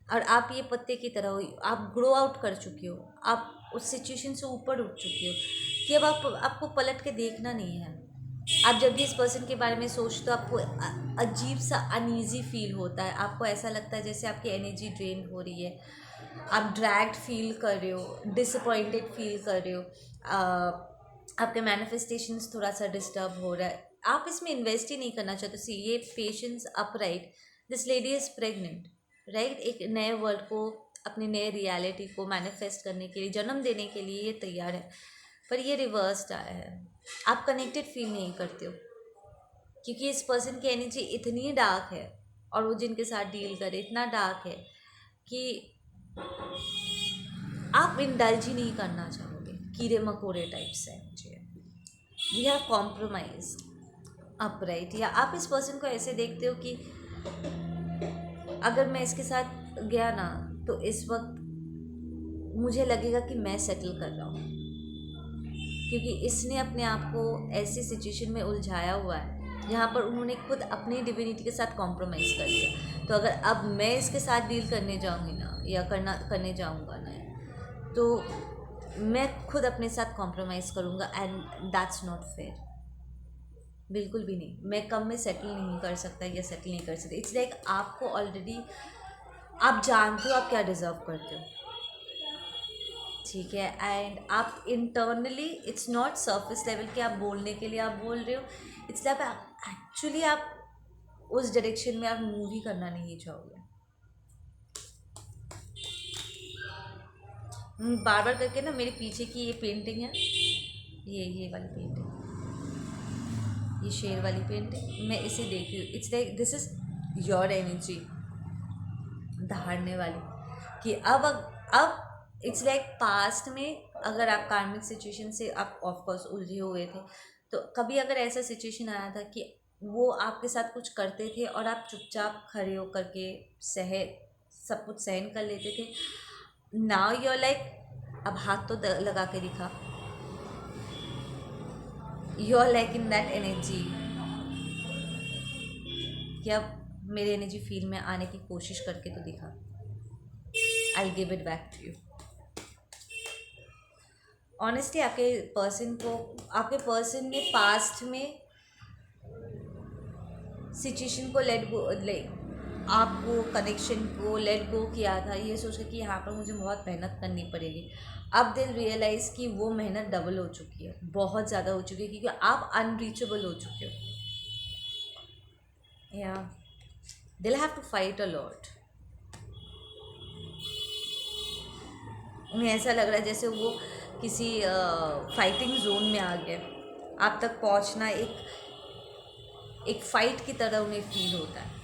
Speaker 1: और आप ये पत्ते की तरह हो, आप ग्रो आउट कर चुके हो, आप उस सिचुएशन से ऊपर उठ चुके हो कि अब आपको पलट के देखना नहीं है। आप जब भी इस पर्सन के बारे में सोचते हो आपको अजीब सा अनईजी फील होता है। आपको ऐसा लगता है जैसे आपकी एनर्जी ड्रेन हो रही है, आप ड्रैग्ड फील कर रहे हो, डिसअपॉइंटेड फील कर रहे हो, आपके मैनिफेस्टेशंस थोड़ा सा डिस्टर्ब हो रहा है, आप इसमें इन्वेस्ट ही नहीं करना चाहते। सी ये patience upright, this lady is pregnant, right. एक नए वर्ल्ड को, अपनी नए रियलिटी को मैनिफेस्ट करने के लिए, जन्म देने के लिए ये तैयार है, पर ये रिवर्स्ड आया है। आप कनेक्टेड फील नहीं करते हो क्योंकि इस पर्सन की एनर्जी इतनी डार्क है और वो जिनके साथ डील करे इतना डार्क है कि आप इंडल्ज ही नहीं करना चाहोगे। कीड़े मकोड़े टाइप से एनर्जी है। We have compromise upright. या आप इस पर्सन को ऐसे देखते हो कि अगर मैं इसके साथ गया ना तो इस वक्त मुझे लगेगा कि मैं सेटल कर रहा हूँ, क्योंकि इसने अपने आप को ऐसी सिचुएशन में उलझाया हुआ है जहाँ पर उन्होंने खुद अपनी डिविनिटी के साथ कॉम्प्रोमाइज़ कर लिया। तो अगर अब मैं इसके साथ डील करने जाऊँगी ना या करने जाऊँगा ना तो मैं खुद अपने साथ कॉम्प्रोमाइज़ करूँगा एंड दैट्स नॉट फेयर। बिल्कुल भी नहीं। मैं कम में सेटल नहीं कर सकता या सेटल नहीं कर सकता। इट्स लाइक आपको ऑलरेडी, आप जानते हो आप क्या डिज़र्व करते हो, ठीक है। एंड आप internally, it's not surface level के आप बोलने के लिए आप बोल रहे हो, इट्स लाइक एक्चुअली आप उस डायरेक्शन में आप मूव ही करना नहीं चाहोगे। बार बार करके ना मेरे पीछे की ये पेंटिंग है, ये वाली पेंटिंग, ये शेर वाली पेंटिंग, मैं इसे देख रही हूँ। It's like this is your energy धारने वाली, कि अब इट्स लाइक पास्ट में अगर आप कार्मिक सिचुएशन से आप ऑफ कोर्स उलझे हुए थे, तो कभी अगर ऐसा सिचुएशन आया था कि वो आपके साथ कुछ करते थे और आप चुपचाप खड़े होकर के सह सब कुछ सहन कर लेते थे, नाउ यू आर लाइक अब हाथ तो लगा के दिखा, you are like in that energy कि अब मेरी एनर्जी फील्ड में आने की कोशिश करके तो दिखा, I give it back to you. Honestly आपके पर्सन ने पास्ट में सिचुएशन को लेट गो, लाइक आपको कनेक्शन को लेट गो किया था, ये सोच के कि यहाँ पर मुझे बहुत मेहनत करनी पड़ेगी। अब दिल रियलाइज़ कि वो मेहनत डबल हो चुकी है, बहुत ज़्यादा हो चुकी है, क्योंकि आप अनरीचेबल हो चुके हो। या दिल have to fight a lot. उन्हें ऐसा लग रहा है जैसे वो किसी फाइटिंग जोन में आ गए, आप तक पहुंचना एक फाइट की तरह उन्हें फील होता है।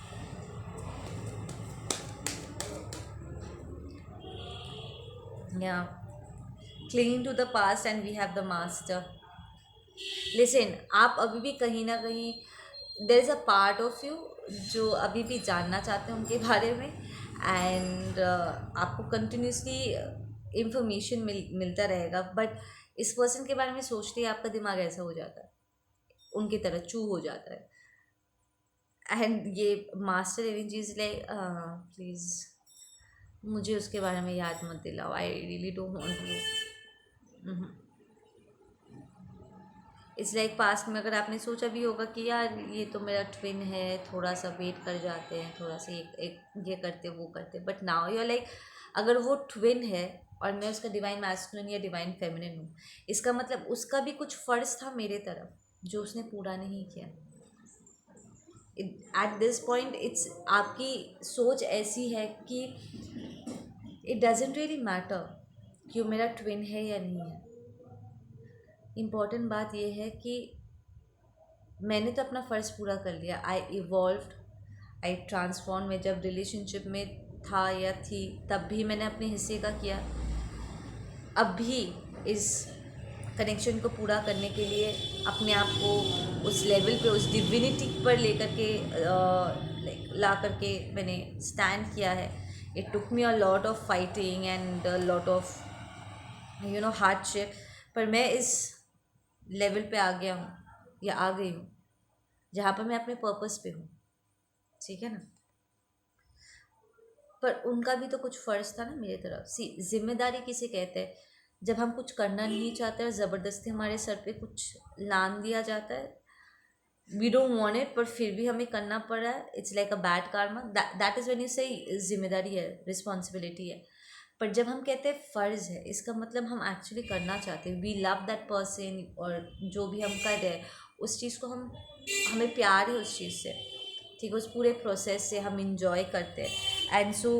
Speaker 1: या cling to the past and we have the master. Listen, आप अभी भी कहीं ना कहीं there is a part of you जो अभी भी जानना चाहते हैं उनके बारे में, एंड आपको कंटिन्यूसली इंफॉर्मेशन मिलता रहेगा, बट इस पर्सन के बारे में सोचते ही आपका दिमाग ऐसा हो जाता है, उनकी तरह चू हो जाता है। एंड ये मास्टर एनर्जीज लाइक प्लीज़ मुझे उसके बारे में याद मत दिलाओ, I really don't want to. It's like past में अगर आपने सोचा भी होगा कि यार ये तो मेरा ट्विन है, थोड़ा सा वेट कर जाते हैं, थोड़ा सा एक ये करते वो करते, but now you are like अगर वो ट्विन है और मैं उसका डिवाइन मैस्कुलिन या डिवाइन फेमिनिन हूँ, इसका मतलब उसका भी कुछ फ़र्ज़ था मेरे तरफ जो उसने पूरा नहीं किया। एट दिस पॉइंट इट्स आपकी सोच ऐसी है कि इट डजेंट रियली मैटर कि वो मेरा ट्विन है या नहीं है। इम्पॉर्टेंट बात यह है कि मैंने तो अपना फ़र्ज़ पूरा कर लिया, आई इवॉल्व्ड, आई ट्रांसफॉर्म। मैं जब रिलेशनशिप में था या थी तब भी मैंने अपने हिस्से का किया, अब भी इस कनेक्शन को पूरा करने के लिए अपने आप को उस लेवल पे, उस डिविनिटी पर लेकर के लाइक ला करके मैंने स्टैंड किया है। It took me a lot of fighting and lot of hardship, पर मैं इस लेवल पे आ गया हूँ या आ गई हूँ जहाँ पर मैं अपने पर्पस पे हूँ, ठीक है ना। पर उनका भी तो कुछ फ़र्ज़ था ना मेरी तरफ। जिम्मेदारी किसे कहते हैं, जब हम कुछ करना नहीं चाहते और ज़बरदस्ती हमारे सर पे कुछ लान दिया जाता है, वी डोंट वांट इट, पर फिर भी हमें करना पड़ रहा है। It's like a bad Karma, that is when you से जिम्मेदारी है, रिस्पॉन्सिबिलिटी है। पर जब हम कहते हैं फ़र्ज़ है, इसका मतलब हम एक्चुअली करना चाहते हैं, वी लव दैट पर्सन, और जो भी हम कर रहे हैं उस चीज़ को हमें प्यार है उस चीज़ से, ठीक है, उस पूरे प्रोसेस से हम इंजॉय करते हैं, एंड सो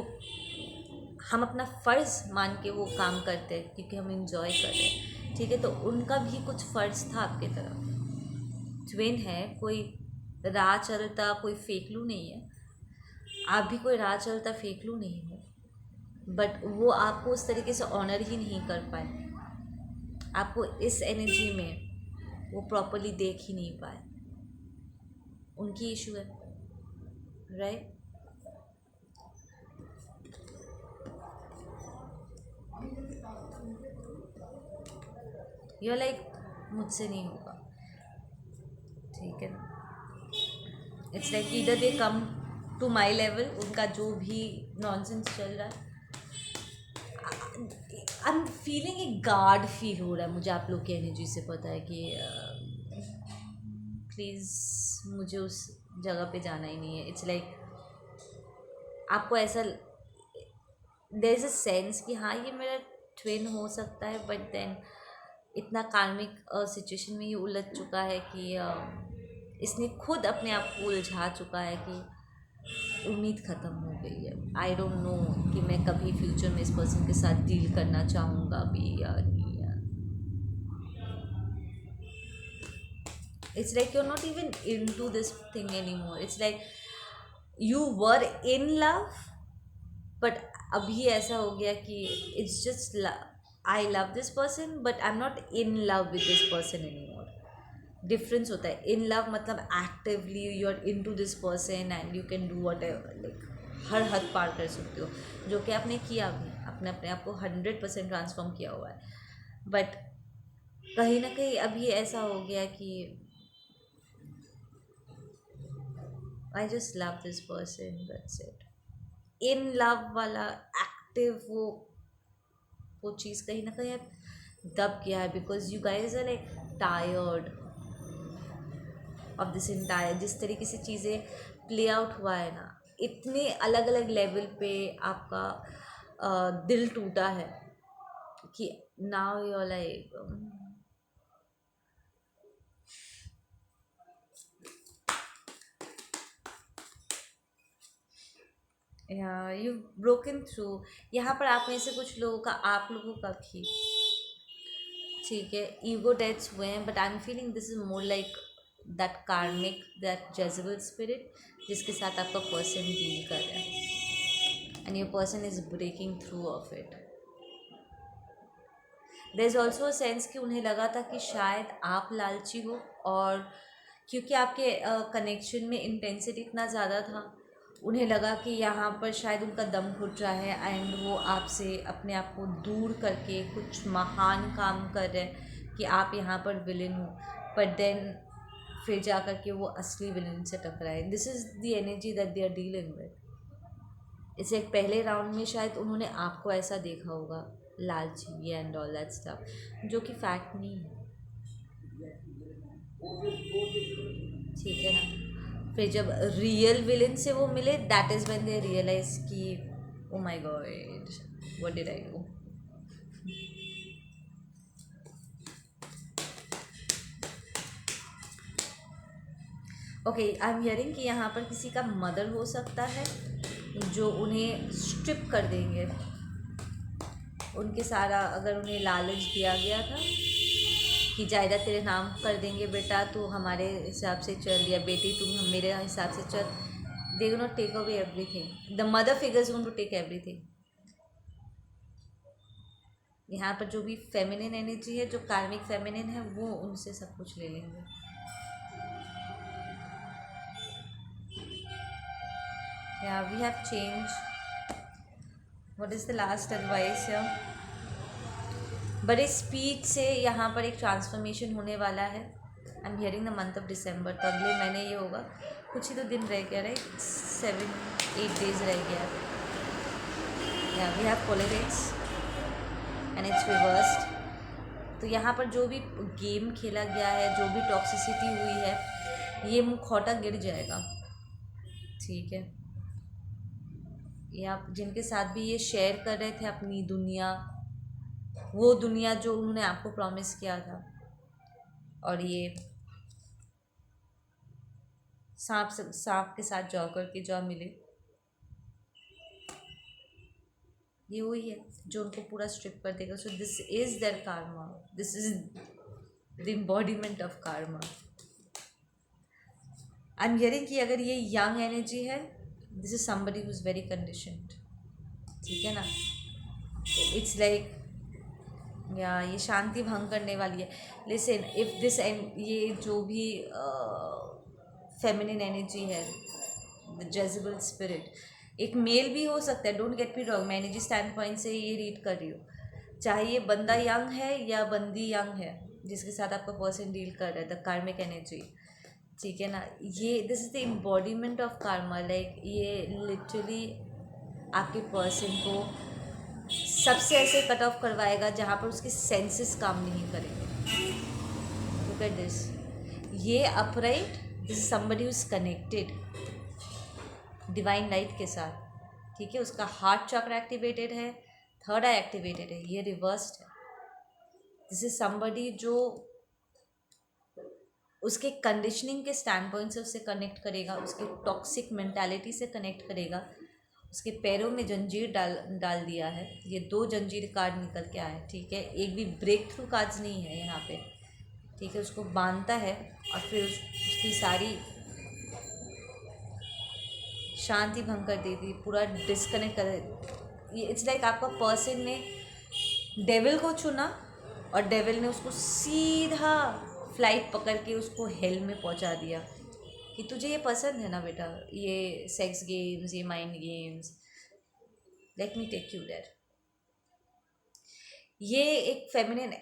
Speaker 1: हम अपना फ़र्ज़ मान के वो काम करते हैं क्योंकि हम इंजॉय कर रहे हैं, ठीक है। तो उनका भी कुछ फ़र्ज़ था आपकी तरफ। ट्विन है, कोई राह चलता कोई फेकलू नहीं है, आप भी कोई राह चलता फेकलू नहीं हो, बट वो आपको उस तरीके से ऑनर ही नहीं कर पाए, आपको इस एनर्जी में वो प्रॉपरली देख ही नहीं पाए, उनकी इशू है, राइट। यू लाइक मुझसे नहीं होगा, ठीक है ना। इट्स लाइक इधर दे कम टू माई लेवल, उनका जो भी नॉनसेंस चल रहा है, आई एम फीलिंग एक गार्ड फील हो रहा है मुझे आप लोग की एनर्जी से, पता है कि प्लीज़ मुझे उस जगह पे जाना ही नहीं है। इट्स लाइक आपको ऐसा देयर इज़ अ सेंस कि हाँ ये मेरा ट्विन हो सकता है, बट देन इतना कार्मिक सिचुएशन में ये उलझ चुका है कि इसने खुद अपने आप को उलझा चुका है कि उम्मीद ख़त्म हो गई है। आई डोंट नो कि मैं कभी फ्यूचर में इस पर्सन के साथ डील करना चाहूँगा भी या नहीं यार। It's like you are not even into this thing anymore. It's like you were in love, but अभी ऐसा हो गया कि it's just I love this person but I am not in love with this person anymore. Difference होता है। In love मतलब actively you are into this person and you can do whatever, like हर हद पार कर सकते हो, जो कि आपने किया भी, आपने अपने आप को 100% ट्रांसफॉर्म किया हुआ है। बट कहीं ना कहीं अभी ऐसा हो गया कि I just love this person, that's it. In love वाला एक्टिव वो चीज़ कहीं ना कहीं अब दब गया है, because you guys are like tired of this entire. जिस तरीके से चीज़ें प्ले आउट हुआ है ना, इतने अलग अलग लेवल पे आपका दिल टूटा है कि now you are like you broken through. यहाँ पर आप में से कुछ लोगों का, आप लोगों का भी, ठीक है, ईगो डेथ्स हुए हैं, but I am feeling this is more like that karmic, that jezebel spirit जिसके साथ आपका पर्सन डील कर रहा है, and your person is breaking through of it. There is also a sense कि उन्हें लगा था कि शायद आप लालची हो, और क्योंकि आपके कनेक्शन में इंटेंसिटी इतना ज़्यादा था, उन्हें लगा कि यहाँ पर शायद उनका दम घुट रहा है एंड वो आपसे अपने आप को दूर करके कुछ महान काम कर रहे हैं कि आप यहाँ पर विलन हो, बट देन फिर जा कर के वो असली विलन से टकराए। This is the energy that they are dealing with. इसे एक पहले राउंड में शायद उन्होंने आपको ऐसा देखा होगा, लालची एंड ऑल दैट स्टफ, जो कि फैक्ट नहीं है, ठीक है ना। फिर जब रियल विलन से वो मिले, that is when they realise कि oh my God what did I do. Okay, I am hearing कि यहाँ पर किसी का मदर हो सकता है जो उन्हें स्ट्रिप कर देंगे। उनके सारा, अगर उन्हें लालच दिया गया था कि जायदाद तेरे नाम कर देंगे बेटा, तो हमारे हिसाब से चल, या बेटी तुम मेरे हिसाब से चल, they will not take away everything. The mother figures going to take everything. यहाँ पर जो भी फेमिनिन एनर्जी है, जो कार्मिक फेमिनिन है, वो उनसे सब कुछ ले लेंगे। या we have change. What is the last advice या बड़े स्पीड से यहाँ पर एक ट्रांसफॉर्मेशन होने वाला है। I am hearing the month of December, तो अगले महीने ये होगा, कुछ ही तो दिन रह गया, राइट, 7-8 डेज रह गया। या we have politics and it's reversed. तो यहाँ पर जो भी गेम खेला गया है, जो भी टॉक्सिसिटी हुई है, ये मुखौटा गिर जाएगा, ठीक है। ये आप जिनके साथ भी ये शेयर कर रहे थे अपनी दुनिया, वो दुनिया जो उन्होंने आपको प्रॉमिस किया था, और ये सांप के साथ जौ करके जौ मिले, ये वही है जो उनको पूरा स्ट्रिप कर देगा। So this is their karma, this is the embodiment of karma. I am hearing कि अगर ये यंग एनर्जी है, this is somebody who is very conditioned, ठीक है ना। इट्स लाइक या ये शांति भंग करने वाली है। लिसन, इफ़ दिस ये जो भी फेमिनिन एनर्जी है, द जेजिबल स्पिरिट, एक मेल भी हो सकता है, डोंट गेट मी रॉन्ग, मैं एनर्जी स्टैंड पॉइंट से ये रीड कर रही हूँ। चाहे ये बंदा यंग है या बंदी यंग है जिसके साथ आपका पर्सन डील कर रहा है, द कार्मिक एनर्जी, ठीक है ना। ये this is the embodiment of Karma. Like ये लिटरली आपके पर्सन को सबसे ऐसे कट ऑफ करवाएगा जहाँ पर उसके सेंसेस काम नहीं करेंगे। लुक एट दिस, ये upright, this is somebody who is connected divine light के साथ, ठीक है। उसका हार्ट चक्र एक्टिवेटेड है, थर्ड आई एक्टिवेटेड है, ये रिवर्स्ड है। दिस इज समबडी जो उसके कंडीशनिंग के स्टैंड पॉइंट से उससे कनेक्ट करेगा, उसके टॉक्सिक मेंटालिटी से कनेक्ट करेगा। उसके पैरों में जंजीर डाल डाल दिया है। ये 2 जंजीर कार्ड निकल के आए, ठीक है। एक भी ब्रेक थ्रू कार्ड्स नहीं है यहाँ पे, ठीक है। उसको बांधता है और फिर उसकी सारी शांति भंग कर देती, पूरा डिस्कनेक्ट कर। ये इट्स लाइक आपका पर्सन ने डेविल को चुना और डेविल ने उसको सीधा फ्लाइट पकड़ के उसको हेल में पहुंचा दिया कि तुझे ये पसंद है ना बेटा, ये सेक्स गेम्स, ये mind games, let me take you there. ये एक फेमिनिन,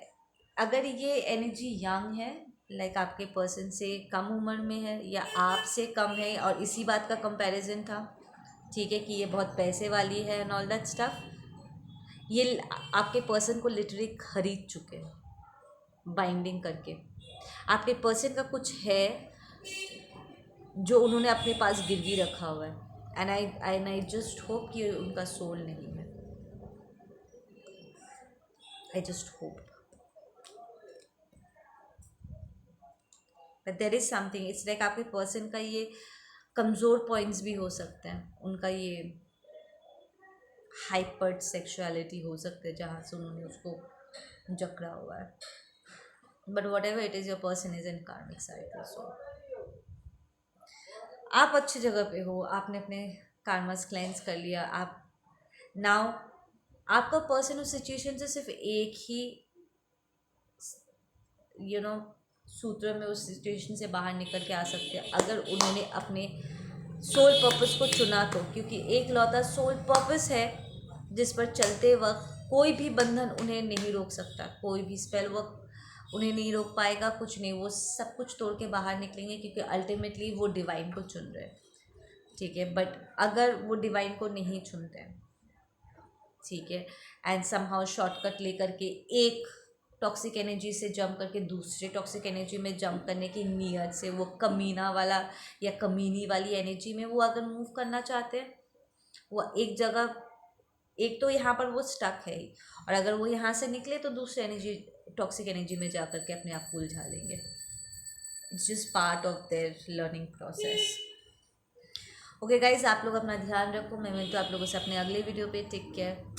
Speaker 1: अगर ये एनर्जी यंग है, लाइक आपके पर्सन से कम उम्र में है या आपसे कम है और इसी बात का कंपैरिजन था, ठीक है, कि ये बहुत पैसे वाली है एंड ऑल दैट स्टफ, ये आपके पर्सन को लिटरली खरीद चुके हैं बाइंडिंग करके। आपके पर्सन का कुछ है जो उन्होंने अपने पास गिरवी रखा हुआ है एंड आई जस्ट होप कि उनका सोल नहीं है। I just hope but there is something, it's like आपके पर्सन का ये कमज़ोर पॉइंट्स भी हो सकते हैं। उनका ये हाइपर सेक्सुअलिटी हो सकता है जहाँ से उन्होंने उसको जकड़ा हुआ है। But what ever it is, your person is in कार्मिक साइकिल। सो आप अच्छी जगह पे हो, आपने अपने कार्मास क्लेंस कर लिया। आप नाउ आपका पर्सन उस सिचुएशन से सिर्फ एक ही सूत्र में उस सिचुएशन से बाहर निकल के आ सकते हैं अगर उन्होंने अपने सोल पर्पस को चुना तो। क्योंकि एक लौता सोल पर्पस है जिस पर चलते वक्त कोई भी बंधन उन्हें नहीं रोक सकता, कोई भी स्पेल वर्क उन्हें नहीं रोक पाएगा, कुछ नहीं। वो सब कुछ तोड़ के बाहर निकलेंगे क्योंकि अल्टीमेटली वो डिवाइन को चुन रहे हैं, ठीक है। बट अगर वो डिवाइन को नहीं चुनते हैं, ठीक है, एंड समहाउ शॉर्टकट लेकर के एक टॉक्सिक एनर्जी से जंप करके दूसरे टॉक्सिक एनर्जी में जंप करने की नीयत से, वो कमीना वाला या कमीनी वाली एनर्जी में वो अगर मूव करना चाहते हैं, वो एक जगह, एक तो यहाँ पर वो स्टक है ही, और अगर वो यहाँ से निकले तो दूसरे एनर्जी टॉक्सिक एनर्जी में जा करके अपने आप को उलझा लेंगे। It's just part of their learning process. Okay guys, आप लोग अपना ध्यान रखो। मैं मिलती हूँ आप लोगों से अपने अगले वीडियो पे। Take care.